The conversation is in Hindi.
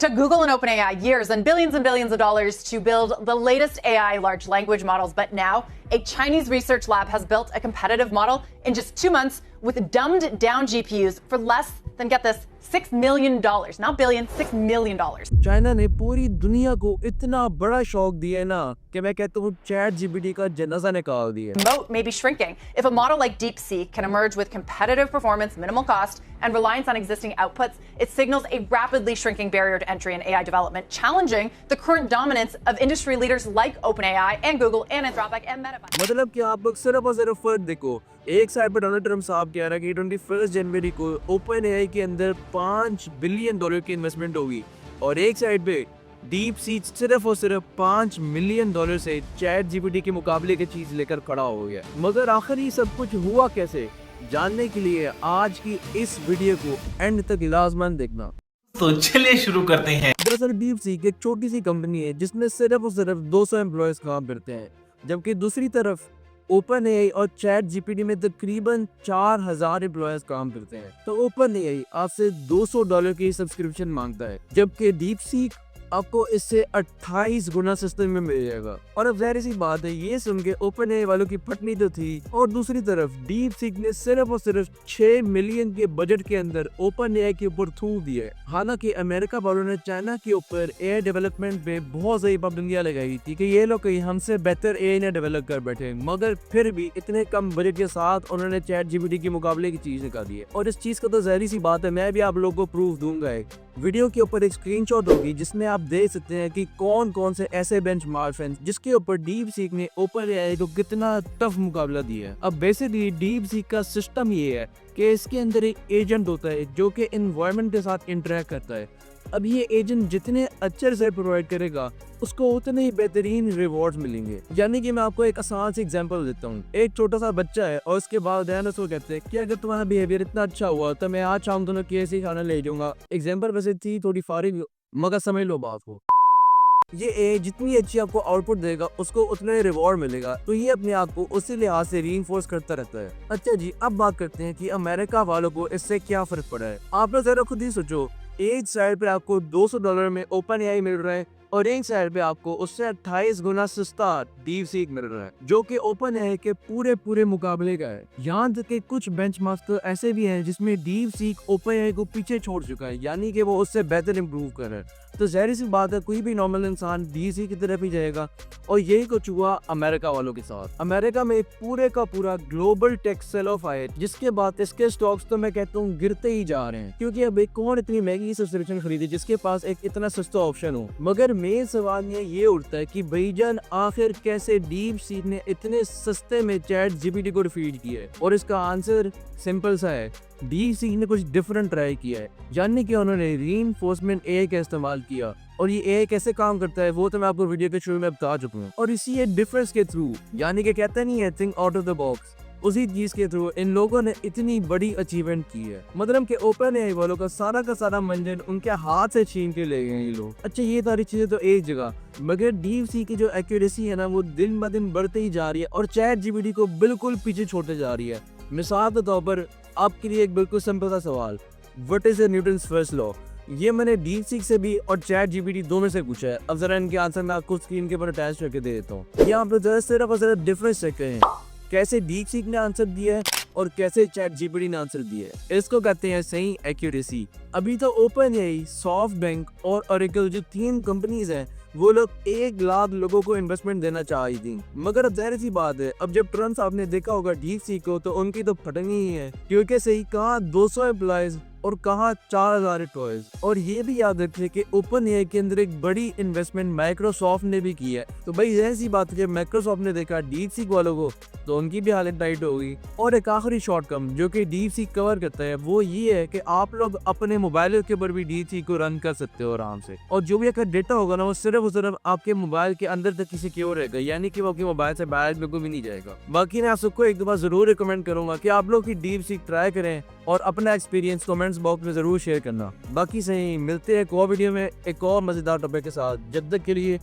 Took Google and OpenAI years and billions of dollars to build the latest AI large language models, but now a Chinese research lab has built a competitive model in just 2 months with dumbed down GPUs for less than, get this, $6 million, not billion, $6 million. China ने पूरी दुनिया को इतना बड़ा शौक दिया है ना कि मैं कहता हूँ चैट जीपीटी का जनाजा निकाल दिया। Moat may be shrinking. If a model like DeepSeek can emerge with competitive performance, minimal cost, and reliance on existing outputs, it signals a rapidly shrinking barrier to entry in AI development, challenging the current dominance of industry leaders like OpenAI and Google and Anthropic and Meta. मतलब कि आप लोग सिर्फ और सिर्फ फर्क देखो, एक साइड पर डोनाल्ड ट्रम्प साहब कह रहा है कि 21 जनवरी को ओपन एआई के अंदर $5 बिलियन की इन्वेस्टमेंट होगी और एक साइड पे डीप सीक सिर्फ और सिर्फ $5 मिलियन से चैट जीपीटी के मुकाबले की चीज लेकर खड़ा हो गया। मगर आखिर ये सब कुछ हुआ कैसे, जानने के लिए आज की इस वीडियो को एंड तक लाजमन देखना। तो चलिए शुरू करते हैं। दरअसल डीप सीक एक छोटी सी कंपनी है जिसमें सिर्फ और सिर्फ 200 एम्प्लॉयज काम करते हैं, जबकि दूसरी तरफ ओपन एआई और चैट जीपीटी में तकरीबन 4000 एम्प्लॉयज काम करते हैं। तो ओपन एआई आपसे $200 की सब्सक्रिप्शन मांगता है, जबकि डीप सीक आपको इससे 28 गुना सस्ते में मिल जाएगा। और अब ज़ाहिर सी बात है, ये सुन के ओपन एआई वालों की फटनी तो थी, और दूसरी तरफ डीप सीक ने सिर्फ और सिर्फ 6 मिलियन के बजट के अंदर ओपन एआई के ऊपर थूक दिया है। हालांकि अमेरिका वालों ने चाइना के ऊपर एआई डेवलपमेंट पे बहुत सारी पाबंदियां लगाई थी कि ये लोग कहीं हमसे बेहतर एआई ने डेवलप कर बैठे, मगर फिर भी इतने कम बजट के साथ उन्होंने चैट जीपीटी के मुकाबले की चीज निकाली है। और इस चीज का तो ज़ाहिर सी बात है, मैं भी आप लोगों को प्रूफ दूंगा। वीडियो के ऊपर एक स्क्रीनशॉट होगी जिसमें आप देख सकते हैं कि कौन कौन से ऐसे बेंचमार्क हैं जिसके ऊपर डीप सीक ने ओपन एआई को कितना टफ मुकाबला दिया है। अब बेसिकली डीप सीक का सिस्टम ये है कि इसके अंदर एक एजेंट होता है जो कि एनवायरनमेंट के साथ इंटरेक्ट करता है। अब ये एजेंट जितने अच्छे से प्रोवाइड करेगा उसको उतने ही बेहतरीन रिवॉर्ड्स मिलेंगे। यानी कि मैं आपको एक आसान सी एग्जांपल देता हूँ। एक छोटा सा बच्चा है और उसके वालिदैन उसको कहते हैं कि अगर तुम्हारा बिहेवियर इतना अच्छा हुआ तो मैं आज शाम दोनों KFC खाना ले जाऊंगा। एग्जांपल वैसे थी थोड़ी फारिग, मगर समझ लो बात को। ये जितनी अच्छी आपको आउटपुट देगा उसको उतना ही रिवॉर्ड मिलेगा, तो ये अपने आप को उसी लिहाज से रीइंफोर्स करता रहता है। अच्छा जी, अब बात करते हैं कि अमेरिका वालों को इससे क्या फर्क पड़ा है। आप लोग जरा खुद ही सोचो, एक साइड पे आपको $200 में ओपन एआई मिल रहा है और एक साइड पे आपको उससे 28 गुना सस्ता डीप सीक मिल रहा है, जो कि ओपन एआई के पूरे मुकाबले का है। यहाँ तक कि कुछ बेंचमार्क्स तो ऐसे भी हैं जिसमें डीप सीक ओपन एआई को पीछे छोड़ चुका है, यानी कि वो उससे बेहतर इंप्रूव कर रहा है। तो ज़ाहिर सी बात है, कोई भी नॉर्मल इंसान डीप सीक की तरफ ही जाएगा। और यही कुछ हुआ अमेरिका वालों के साथ। अमेरिका में पूरे का पूरा ग्लोबल टेक सेल ऑफ आए, जिसके बाद इसके स्टॉक्स तो मैं कहता हूँ गिरते ही जा रहे हैं, क्योंकि अब एक कौन इतनी महंगी सब्सक्रिप्शन खरीदे जिसके पास एक इतना सस्ता ऑप्शन हो। मगर मेन सवाल ये उठता है कि भाईजान आखिर कैसे डीप सीक ने इतने सस्ते में चैट जीपीटी को डिफीट किया है। और इसका आंसर सिंपल सा है, डीप सीक ने कुछ डिफरेंट ट्राई किया है, यानी कि उन्होंने रीइंफोर्समेंट एआई का इस्तेमाल किया। और ये एआई कैसे काम करता है वो तो मैं आपको वीडियो के शुरू में बता चुका हूँ। और इसी डिफरेंस के थ्रू, यानी कि कहता नहीं है think out of the box, उसी चीज के थ्रू इन लोगों ने इतनी बड़ी अचीवमेंट की है। मतलब कि ओपन एआई वालों का सारा मंजन उनके हाथ से छीन के ले गए ये लोग। अच्छा, ये सारी चीजें तो एक जगह, मगर डीप सीक की जो एक्यूरेसी है ना वो दिन ब दिन बढ़ते ही जा रही है और चैट जीपीटी को बिल्कुल पीछे छोड़ते जा रही है। मिसाल के तौर पर आपके लिए एक बिल्कुल सिंपल सा सवाल, what is Newton's first law? ये मैंने डीप सीक से भी और चैट जीपीटी दोनों से पूछा है। अब जरा इनके आंसर मैं आपको स्क्रीन के ऊपर अटैच करके दे देता हूँ। यहाँ पर जरा सिर्फ और सिर्फ डिफरेंस चेक करें, कैसे डीप सीक ने आंसर दिया है और कैसे चैट जीपीटी ने आंसर दिया है। इसको कहते हैं सही एक्यूरेसी। अभी तो ओपन एआई, सॉफ्टबैंक और ओरेकल जो 3 कंपनीज हैं, वो लोग 1 लाख लोगों को इन्वेस्टमेंट देना चाह रही थी। मगर अब ज़ाहिर सी बात है, अब जब ट्रम्प साहब ने देखा होगा डीप सीक को तो उनकी तो फटनी ही है, क्योंकि सही कहाँ 200 एम्प्लॉयज और कहाँ 4000 टॉयज। और ये भी याद रखें कि ओपन एआई के अंदर एक बड़ी इन्वेस्टमेंट माइक्रोसॉफ्ट ने भी की है। तो भाई ऐसी बात है, जब माइक्रोसॉफ्ट ने देखा डीप सीक वालों को तो उनकी भी हालत टाइट हो गई। और एक आखिरी शॉर्टकम जो कि डीप सीक कवर करता है वो ये है कि आप लोग अपने मोबाइल के ऊपर भी डीप सीक को रन कर सकते हो आराम से। और जो भी अगर डेटा होगा ना वो सिर्फ और सिर्फ आपके मोबाइल के अंदर तक ही सिक्योर रहेगा, यानी कि वो आपके मोबाइल से बाहर बिल्कुल भी नहीं जाएगा। बाकी मैं आप सबको एक दफा जरूर रिकमेंड करूंगा कि आप लोग की डीप सीक ट्राई करें और अपना एक्सपीरियंस कमेंट्स बॉक्स में जरूर शेयर करना। बाकी सही मिलते हैं एक और वीडियो में एक और मजेदार टॉपिक के साथ। जब तक के लिए